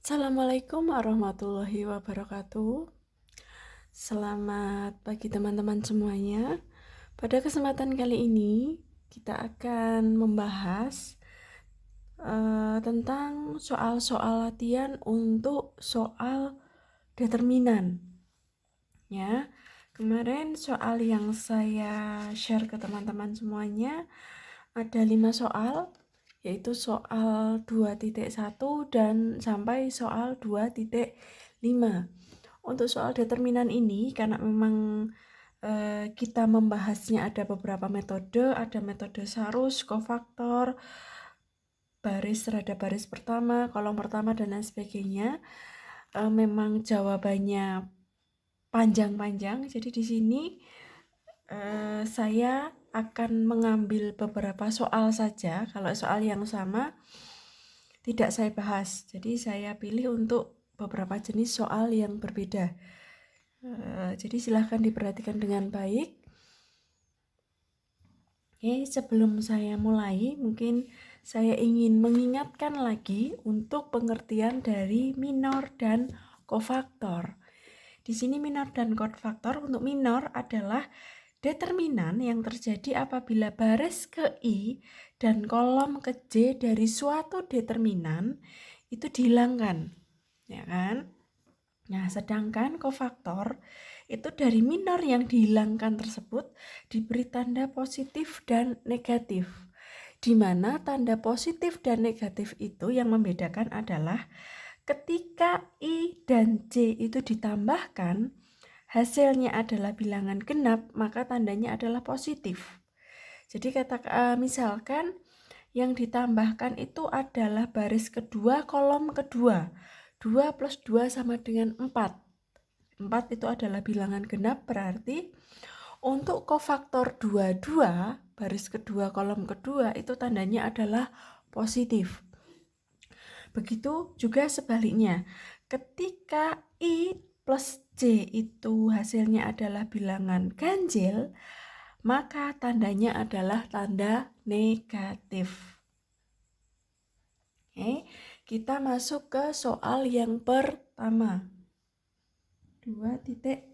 Assalamualaikum warahmatullahi wabarakatuh. Selamat pagi teman-teman semuanya. Pada kesempatan kali ini kita akan membahas tentang soal-soal latihan untuk soal determinan. Ya, kemarin soal yang saya share ke teman-teman semuanya ada 5 soal, yaitu soal 2.1 dan sampai soal 2.5. Untuk soal determinan ini, karena memang kita membahasnya ada beberapa metode, ada metode Sarus, kofaktor, baris terhadap baris pertama, kolom pertama, dan lain sebagainya. Memang jawabannya panjang-panjang, jadi di sini saya akan mengambil beberapa soal saja. Kalau soal yang sama tidak saya bahas, jadi saya pilih untuk beberapa jenis soal yang berbeda. Jadi silahkan diperhatikan dengan baik. Oke, sebelum saya mulai, mungkin saya ingin mengingatkan lagi untuk pengertian dari minor dan kofaktor. Di sini minor dan kofaktor, untuk minor adalah determinan yang terjadi apabila baris ke I dan kolom ke J dari suatu determinan itu dihilangkan, ya kan? Nah, sedangkan kofaktor itu dari minor yang dihilangkan tersebut diberi tanda positif dan negatif, di mana tanda positif dan negatif itu yang membedakan adalah ketika I dan J itu ditambahkan, hasilnya adalah bilangan genap, maka tandanya adalah positif. Jadi misalkan yang ditambahkan itu adalah baris kedua, kolom kedua. 2 plus 2 sama dengan 4. 4 itu adalah bilangan genap, berarti untuk kofaktor 22, baris kedua, kolom kedua, itu tandanya adalah positif. Begitu juga sebaliknya, ketika I plus J itu hasilnya adalah bilangan ganjil, maka tandanya adalah tanda negatif. Oke, kita masuk ke soal yang pertama. 2.1.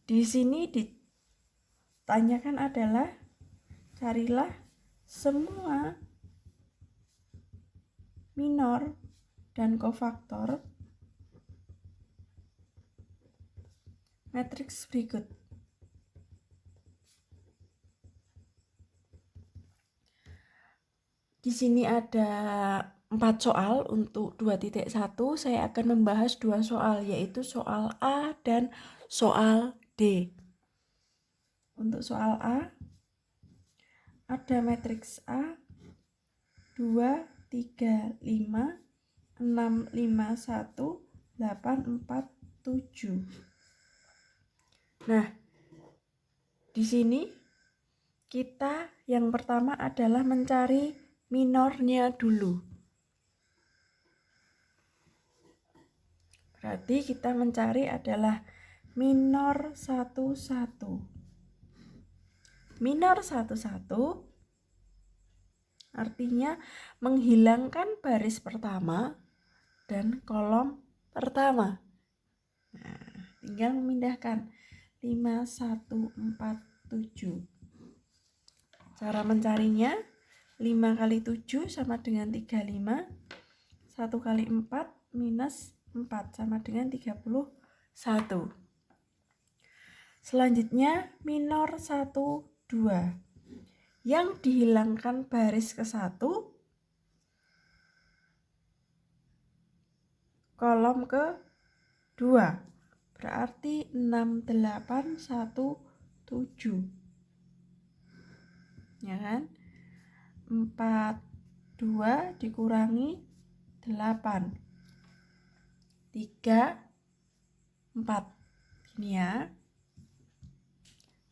Di sini ditanyakan adalah carilah semua minor dan kofaktor matriks berikut. Di sini ada 4 soal. Untuk 2.1 saya akan membahas 2 soal, yaitu soal A dan soal D. Untuk soal A ada matriks A 2, 3, 5, 6, 5, 1, 8, 4, 7. Nah, di sini kita yang pertama adalah mencari minornya dulu. Berarti kita mencari adalah minor 11. Minor 11 artinya menghilangkan baris pertama dan kolom pertama. Nah, tinggal memindahkan 5, 1, 4, 7. Cara mencarinya, 5 kali 7 sama dengan 35. 1 kali 4 minus 4 sama dengan 31. Selanjutnya minor 1, 2. Yang dihilangkan baris ke-1, kolom ke-2. Berarti 6, 8, 1, 7. Ya kan? 4, 2 dikurangi 8. 3, 4. Ini ya.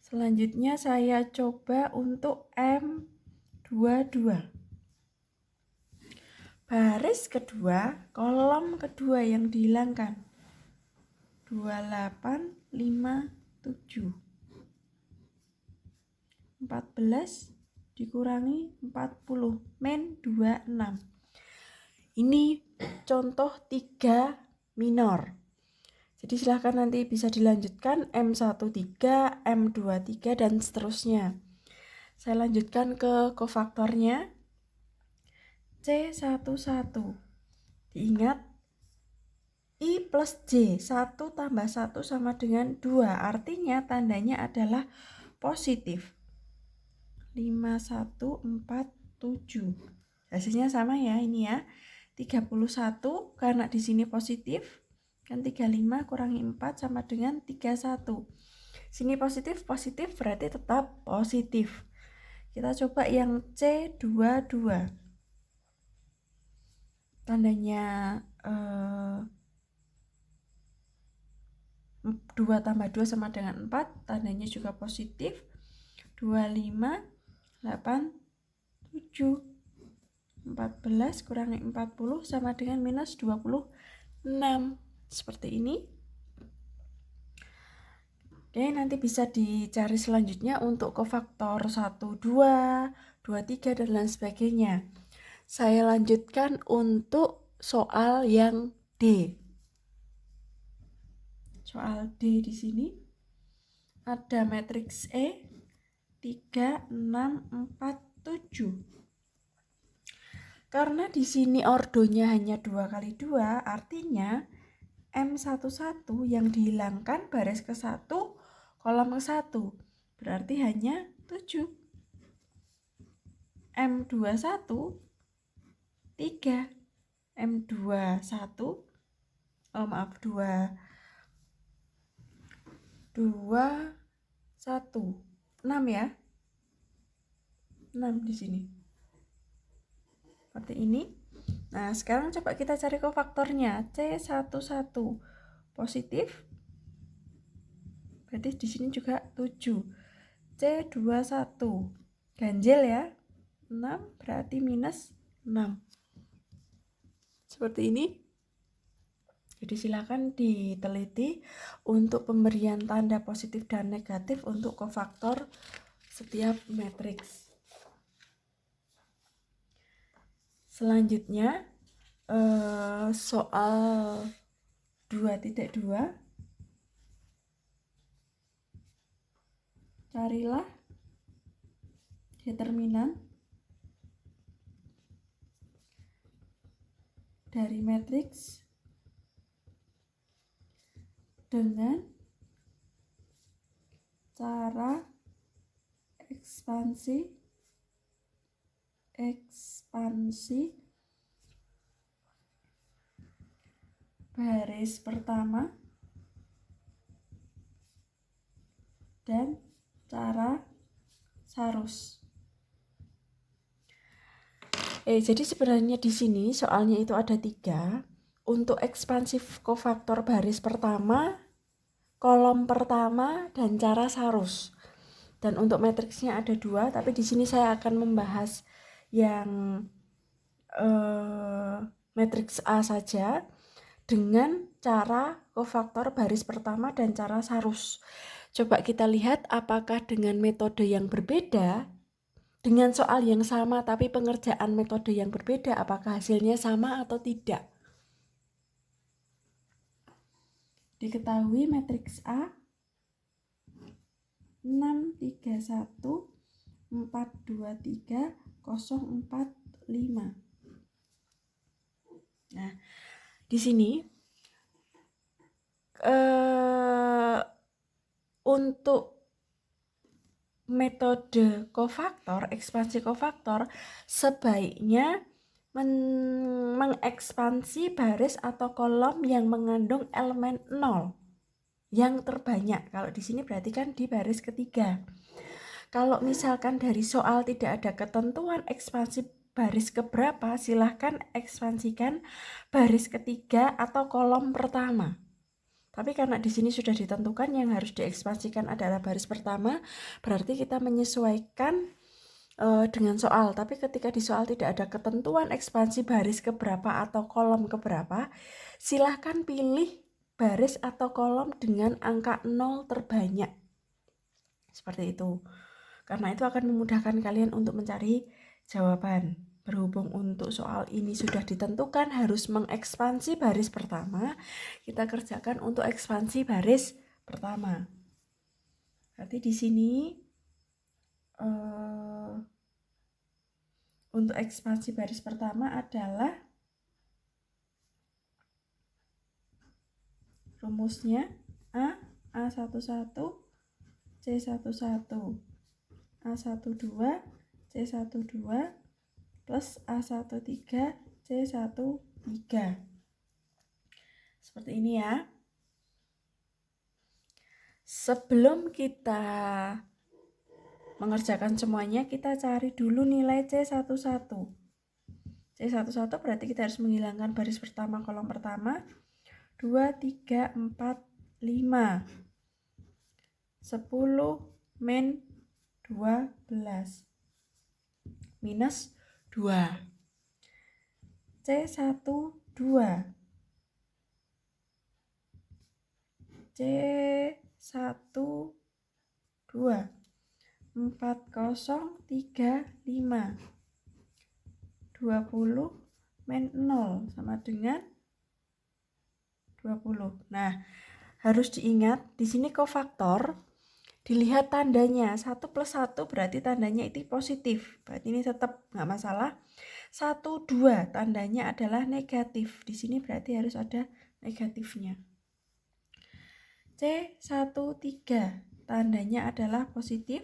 Selanjutnya saya coba untuk M22. Baris kedua, kolom kedua yang dihilangkan. 28, 5, 7. 14 dikurangi 40 min 26. Ini contoh 3 minor. Jadi silahkan nanti bisa dilanjutkan M13, M23 dan seterusnya. Saya lanjutkan ke kofaktornya. C11. Diingat I plus J, 1 tambah 1 sama dengan 2. Artinya tandanya adalah positif. 5, 1, 4, 7. Hasilnya sama ya ini ya. 31 karena di sini positif. Kan 35 kurangi 4 sama dengan 31. Sini positif berarti tetap positif. Kita coba yang C22. Tandanya 2 tambah 2 sama dengan 4. Tandanya juga positif. 25, 8, 7. 14 kurangi 40 sama dengan minus 26. Seperti ini. Oke, nanti bisa dicari selanjutnya untuk kofaktor 1, 2, 2, 3 dan lain sebagainya. Saya lanjutkan untuk soal yang D. Soal D di sini ada matriks E 3, 6, 4, 7. Karena di sini ordonya hanya 2 kali 2, artinya M11 yang dihilangkan baris ke-1, kolom ke-1. Berarti hanya 7. M21, 3. M21, 1, 6 ya. 6 di sini. Seperti ini. Nah, sekarang coba kita cari kofaktornya. C11 positif. Berarti di sini juga 7. C21 ganjil ya. 6 berarti minus 6. Seperti ini. Jadi silakan diteliti untuk pemberian tanda positif dan negatif untuk kofaktor setiap matriks. Selanjutnya soal 2.2, carilah determinan dari matriks dengan cara ekspansi baris pertama dan cara sarus. Jadi sebenarnya di sini soalnya itu ada 3. Untuk ekspansif kofaktor baris pertama, kolom pertama, dan cara sarus. Dan untuk matriksnya ada 2, tapi di sini saya akan membahas yang matriks A saja dengan cara kofaktor baris pertama dan cara sarus. Coba kita lihat apakah dengan metode yang berbeda, dengan soal yang sama tapi pengerjaan metode yang berbeda, apakah hasilnya sama atau tidak. Diketahui matriks A 6, 3, 1, 4, 2, 3, 0, 4, 5. Nah, di sini untuk metode kofaktor, ekspansi kofaktor, sebaiknya mengekspansi baris atau kolom yang mengandung elemen 0 yang terbanyak. Kalau di sini berarti kan di baris ketiga. Kalau misalkan dari soal tidak ada ketentuan ekspansi baris keberapa, silahkan ekspansikan baris ketiga atau kolom pertama. Tapi karena di sini sudah ditentukan yang harus diekspansikan adalah baris pertama, berarti kita menyesuaikan dengan soal. Tapi ketika di soal tidak ada ketentuan ekspansi baris keberapa atau kolom keberapa, silahkan pilih baris atau kolom dengan angka 0 terbanyak. Seperti itu. karena itu akan memudahkan kalian untuk mencari jawaban. Berhubung untuk soal ini sudah ditentukan harus mengekspansi baris pertama, kita kerjakan untuk ekspansi baris pertama. Berarti di sini untuk ekspansi baris pertama adalah rumusnya A11, C11, A12, C12 plus A13, C13. Seperti ini ya. Sebelum kita mengerjakan semuanya, kita cari dulu nilai C11. C11 berarti kita harus menghilangkan baris pertama, kolom pertama. 2, 3, 4, 5. 10 min 12. Minus 2. C12. C12. 4035. 20 min 0 sama dengan 20. Nah, harus diingat di sini kofaktor dilihat tandanya. 1 plus 1 berarti tandanya itu positif. Berarti ini tetap nggak masalah. 1, 2 tandanya adalah negatif. Di sini berarti harus ada negatifnya. C13 tandanya adalah positif.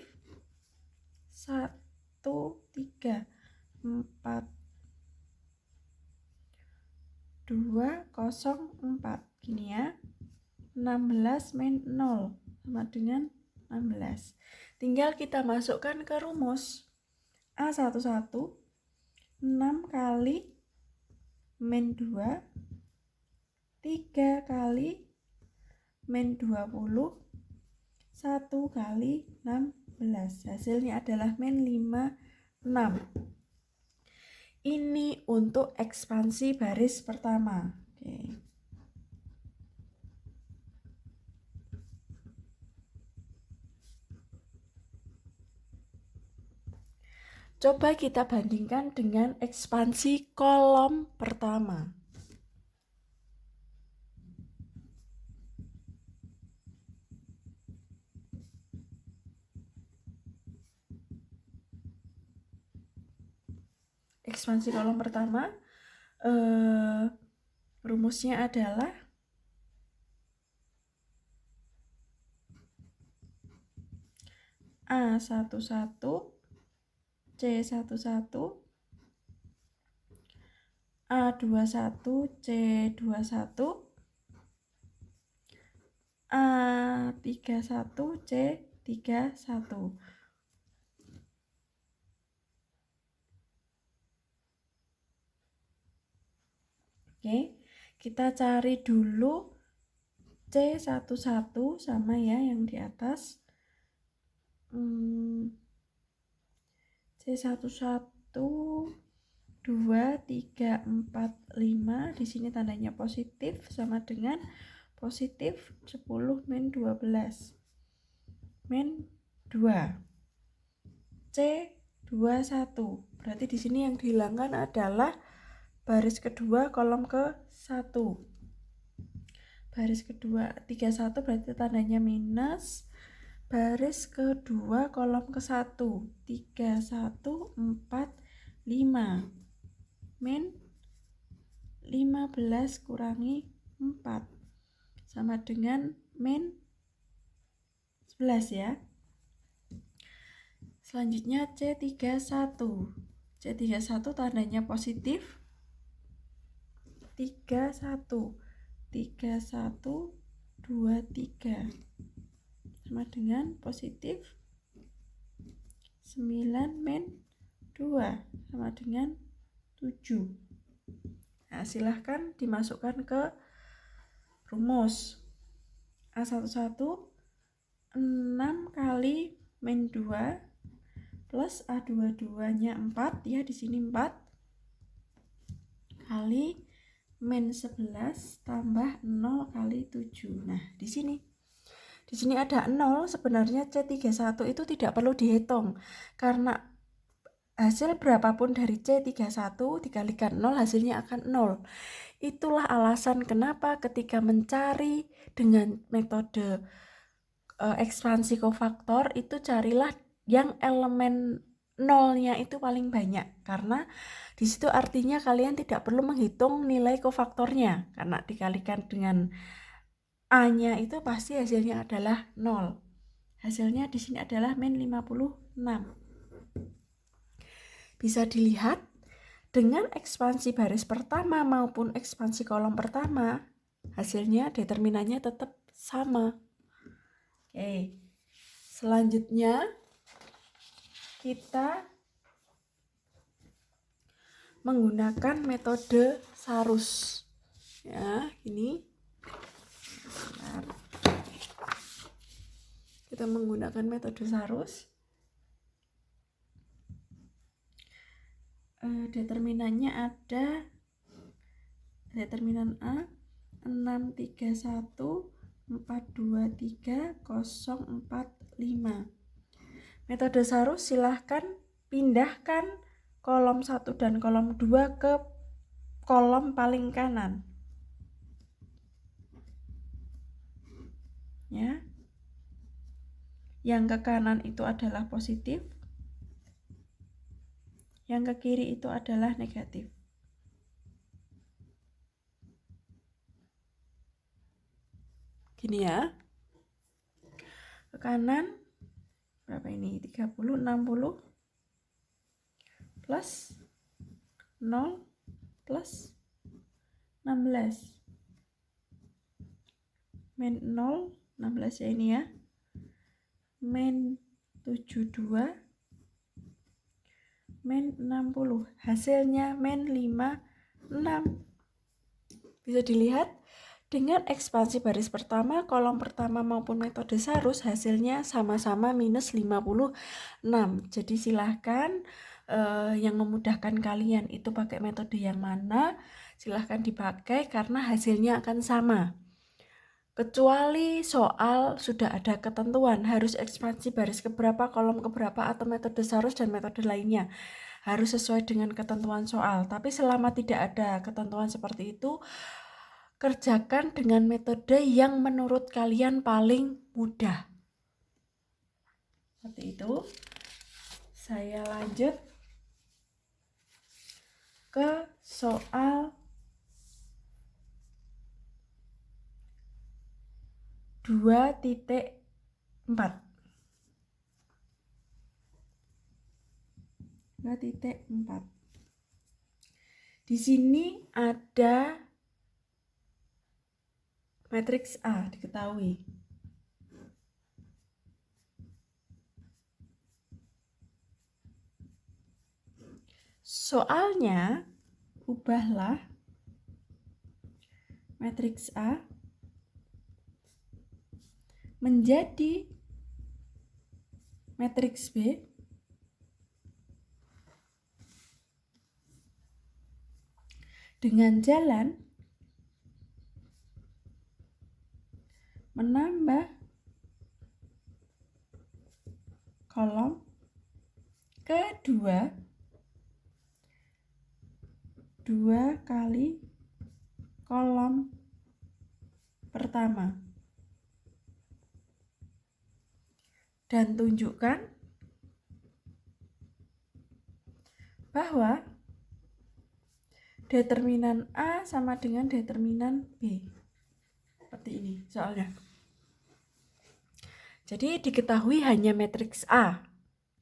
1, 3, 4, 2, 0, 4. Gini ya. 16 min 0 sama dengan 16. Tinggal kita masukkan ke rumus. A11 6 kali min 2 3 kali min 20 1 kali 16. Hasilnya adalah min 56. Ini untuk ekspansi baris pertama. Oke. Coba kita bandingkan dengan ekspansi kolom pertama. Ekspansi kolom pertama rumusnya adalah A11 C11 A21 C21 A31 C31. Oke, kita cari dulu C11 sama ya yang di atas. C11 2, 3, 4, 5. Di sini tandanya positif sama dengan positif 10 min 12. Min 2. C21. Berarti di sini yang dihilangkan adalah baris kedua kolom ke-1. Baris kedua 31 berarti tandanya minus. Baris kedua kolom ke-1 31 4 5 min 15 kurangi 4 sama dengan min 11 ya. Selanjutnya C31. C31 tandanya positif. 31 31 23 sama dengan positif 9 min 2 sama dengan 7. Nah, silahkan dimasukkan ke rumus. A11 6 kali min 2 plus A22 nya 4 ya, di sini 4 kali min 11 tambah 0 kali 7. Nah, di sini Di sini ada 0, sebenarnya C31 itu tidak perlu dihitung. Karena hasil berapapun dari C31 dikalikan 0 hasilnya akan 0. Itulah alasan kenapa ketika mencari dengan metode ekspansi kofaktor itu carilah yang elemen nolnya itu paling banyak, karena di situ artinya kalian tidak perlu menghitung nilai kofaktornya, karena dikalikan dengan A-nya itu pasti hasilnya adalah 0. Hasilnya di sini adalah min 56. Bisa dilihat dengan ekspansi baris pertama maupun ekspansi kolom pertama, hasilnya determinannya tetap sama. Oke, selanjutnya kita menggunakan metode Sarus. Ya, ini. Bentar. Kita menggunakan metode Sarus. Determinannya ada determinan A 631 423 045. Metode Sarus silahkan pindahkan kolom 1 dan kolom 2 ke kolom paling kanan. Ya. Yang ke kanan itu adalah positif. Yang ke kiri itu adalah negatif. Gini ya. Ke kanan berapa ini? 30, 60 plus 0 plus 16. Min 0, 16 ya ini ya. Min 72, min 60. Hasilnya min 56. Bisa dilihat dengan ekspansi baris pertama, kolom pertama maupun metode Sarus hasilnya sama-sama minus 56. Jadi silahkan yang memudahkan kalian itu pakai metode yang mana, silahkan dipakai karena hasilnya akan sama. Kecuali soal sudah ada ketentuan harus ekspansi baris keberapa, kolom keberapa, atau metode Sarus dan metode lainnya. Harus sesuai dengan ketentuan soal. Tapi selama tidak ada ketentuan seperti itu, kerjakan dengan metode yang menurut kalian paling mudah. Seperti itu. Saya lanjut ke soal 2.4. 2.4. Di sini ada matriks A diketahui. Soalnya ubahlah matriks A menjadi matriks B dengan jalan menambah kolom kedua 2 kali kolom pertama, dan tunjukkan bahwa determinan A sama dengan determinan B. Seperti ini soalnya. Jadi diketahui hanya matriks A.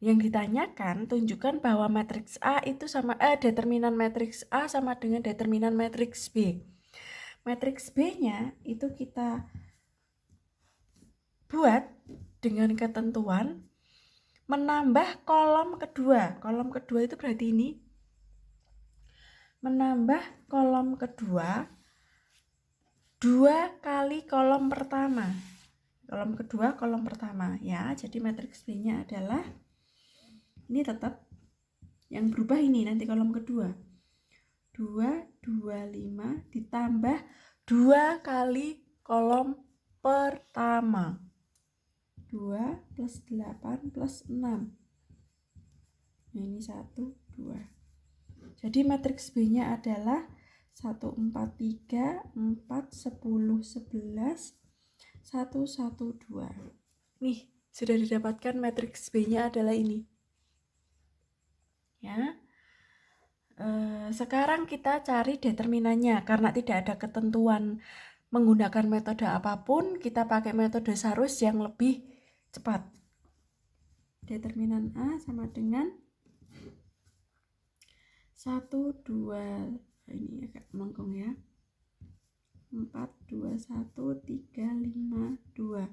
Yang ditanyakan, tunjukkan bahwa matriks A itu sama determinan matriks A sama dengan determinan matriks B. Matriks B-nya itu kita buat dengan ketentuan menambah kolom kedua. Kolom kedua itu berarti ini. Menambah kolom kedua 2 kali kolom pertama. Kolom kedua, kolom pertama ya. Jadi matriks B-nya adalah ini, tetap yang berubah ini nanti kolom kedua 225 ditambah 2 kali kolom pertama. 2 plus 8 plus 6. Nah, ini 1, 2. Jadi matriks B-nya adalah 1, 4, 3, 4, 10, 11, 1, 1, 2. Nih, sudah didapatkan matriks B-nya adalah ini. Ya. Sekarang kita cari determinannya. Karena tidak ada ketentuan menggunakan metode apapun, kita pakai metode Sarus yang lebih cepat. Determinan A sama dengan 1, 2, ini agak melengkung ya, 4, 2, 1, 3, 5, 2.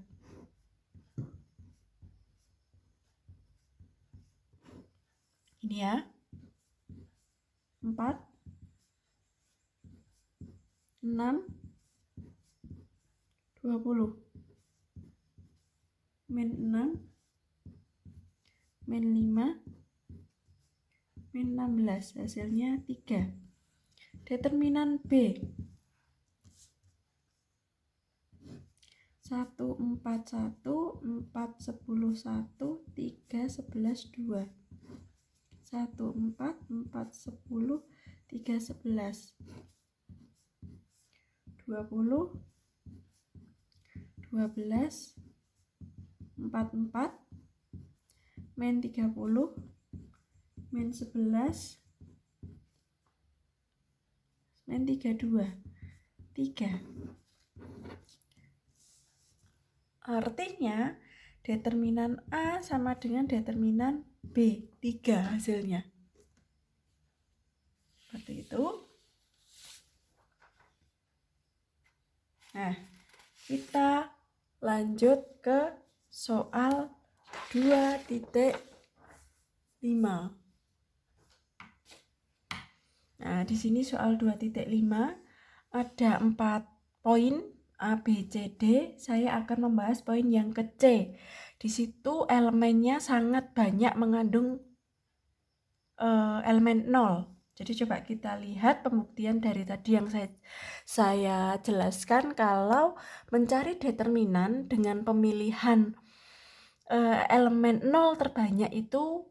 Ini ya, 4, 6, 20. Min 6, min 5, min 16. Hasilnya 3. Determinan B. 1, 4, 1, 4, 10, 1, 3, 11, 2. 1, 4, 4, 10, 3, 11. 20, 12, 4, 4, min 30, min 11, min 32, 3. Artinya determinan A sama dengan determinan B, 3 hasilnya. Seperti itu. Nah, kita lanjut ke soal 2.5. Nah, di sini soal 2.5 ada 4 poin A, B, C, D. Saya akan membahas poin yang ke C. Di situ elemennya sangat banyak mengandung elemen 0. Jadi coba kita lihat pembuktian dari tadi yang saya jelaskan, kalau mencari determinan dengan pemilihan elemen 0 terbanyak itu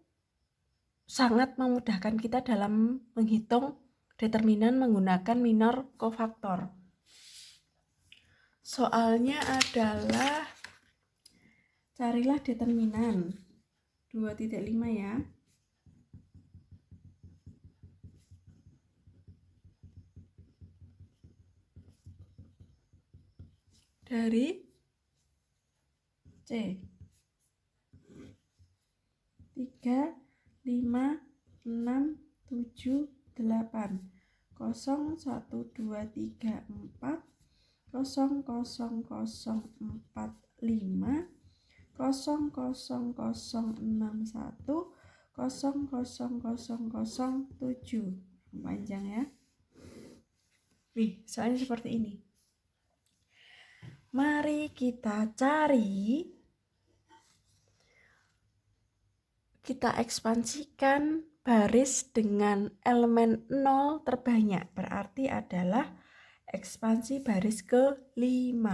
sangat memudahkan kita dalam menghitung determinan menggunakan minor kofaktor. Soalnya adalah carilah determinan 2.5 ya. Dari C. 3, 5, 6, 7, 8. 0, 1, 2, 3, 4. 0, 0, 0, 4, 5. 0, 0, 0, 6, 1. 0, 0, 0, 0, 7. Panjang ya. Nih, soalnya seperti ini. Mari kita cari, kita ekspansikan baris dengan elemen 0 terbanyak. Berarti adalah ekspansi baris ke-5.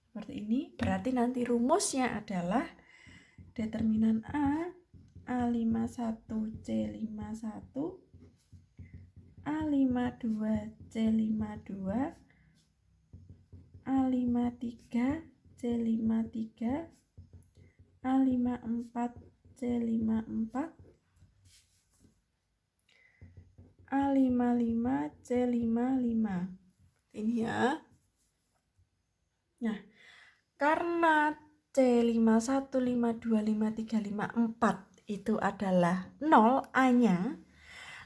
Seperti ini. Berarti nanti rumusnya adalah determinan A, A51, C51, A52, C52, A53, C53, A54, C54, A55, C55. Ini ya. Nah, karena C51, 52, 53, 54 itu adalah 0 A-nya,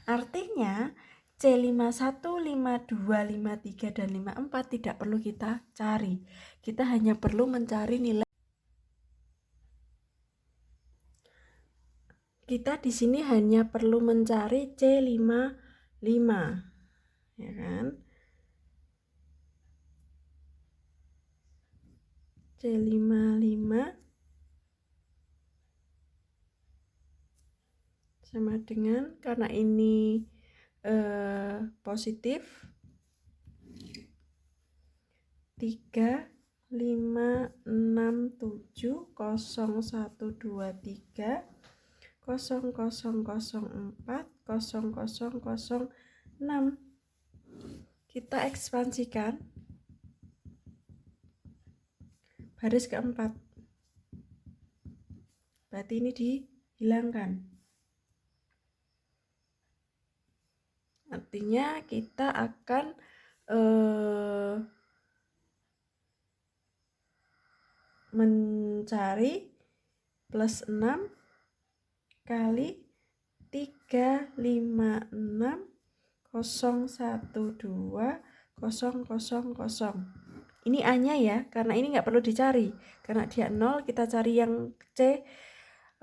artinya C51, 52, 53, dan 54 tidak perlu kita cari. Kita hanya perlu mencari nilai. Kita di sini hanya perlu mencari C55, ya kan? C55 sama dengan, karena ini positif 3, 5, 6, 7, 0, 1, 2, 3, 0, 0, 0, 4, 0, 0, 0, 6. Kita ekspansikan baris keempat. Berarti ini dihilangkan. Artinya kita akan mencari plus 6 kali 3, 5, 6, 0, 1, 2, 0, 0, 0. Ini A-nya ya, karena ini nggak perlu dicari. Karena dia 0, kita cari yang C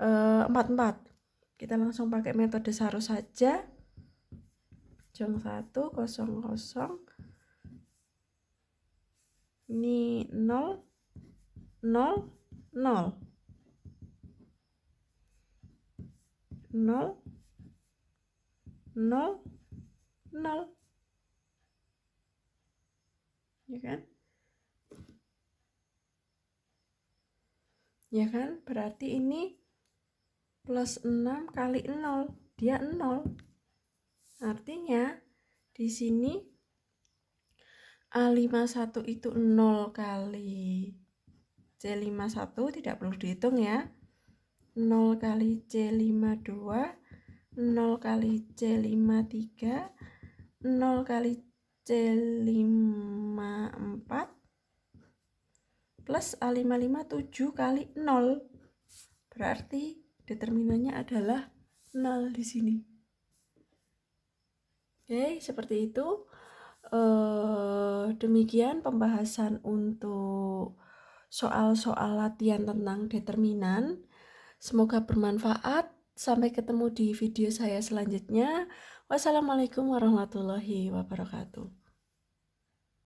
44. Kita langsung pakai metode SARO saja. Jong 1, 0, 0. Ini 0, 0, 0. 0, 0, 0. Ya kan? Ya kan? Berarti ini plus 6 kali 0. Dia 0. Artinya di sini A51 itu 0 kali C51, tidak perlu dihitung ya. 0 kali C52, 0 kali C53, 0 kali C54, plus A55 7 kali 0. Berarti determinannya adalah 0 di sini. Oke, seperti itu. Demikian pembahasan untuk soal-soal latihan tentang determinan. Semoga bermanfaat. Sampai ketemu di video saya selanjutnya. Wassalamualaikum warahmatullahi wabarakatuh.